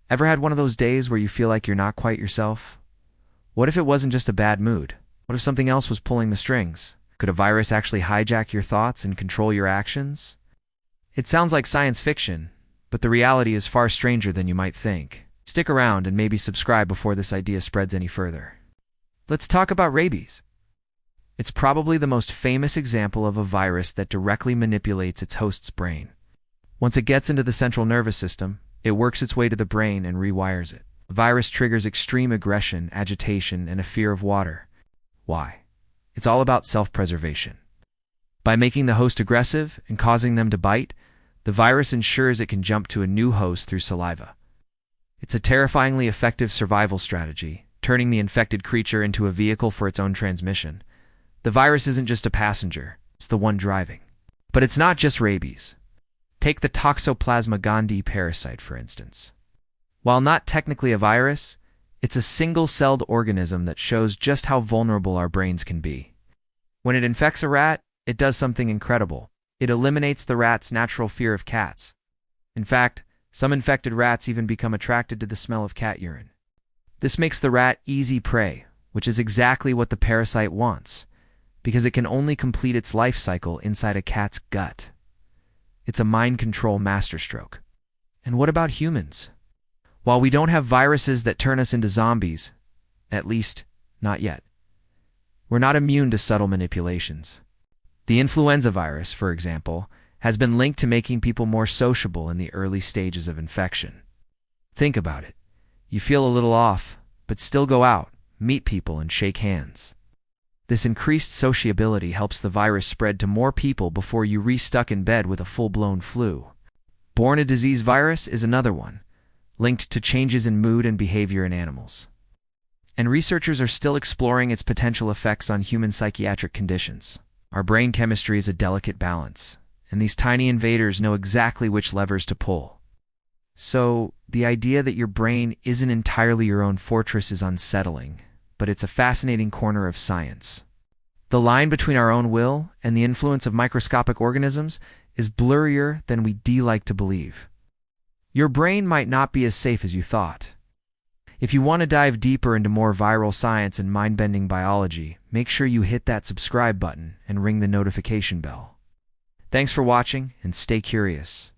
Ever had one of those days where you feel like you're not quite yourself? What if it wasn't just a bad mood? What if something else was pulling the strings? Could a virus actually hijack your thoughts and control your actions? It sounds like science fiction, but the reality is far stranger than you might think. Stick around and maybe subscribe before this idea spreads any further. Let's talk about rabies. It's probably the most famous example of a virus that directly manipulates its host's brain. Once it gets into the central nervous system, it works its way to the brain and rewires it. The virus triggers extreme aggression, agitation, and a fear of water. Why? It's all about self-preservation. By making the host aggressive and causing them to bite, the virus ensures it can jump to a new host through saliva. It's a terrifyingly effective survival strategy, turning the infected creature into a vehicle for its own transmission. The virus isn't just a passenger, it's the one driving. But it's not just rabies. Take the Toxoplasma gondii parasite, for instance. While not technically a virus, it's a single-celled organism that shows just how vulnerable our brains can be. When it infects a rat, it does something incredible. It eliminates the rat's natural fear of cats. In fact, some infected rats even become attracted to the smell of cat urine. This makes the rat easy prey, which is exactly what the parasite wants, because it can only complete its life cycle inside a cat's gut. It's a mind control masterstroke. And what about humans? While we don't have viruses that turn us into zombies, at least, not yet, we're not immune to subtle manipulations. The influenza virus, for example, has been linked to making people more sociable in the early stages of infection. Think about it. You feel a little off, but still go out, meet people, and shake hands. This increased sociability helps the virus spread to more people before you re-stuck in bed with a full-blown flu. Born a disease virus is another one, linked to changes in mood and behavior in animals. And researchers are still exploring its potential effects on human psychiatric conditions. Our brain chemistry is a delicate balance, and these tiny invaders know exactly which levers to pull. So, the idea that your brain isn't entirely your own fortress is unsettling, but it's a fascinating corner of science. The line between our own will and the influence of microscopic organisms is blurrier than we'd like to believe. Your brain might not be as safe as you thought. If you want to dive deeper into more viral science and mind-bending biology, make sure you hit that subscribe button and ring the notification bell. Thanks for watching, and stay curious.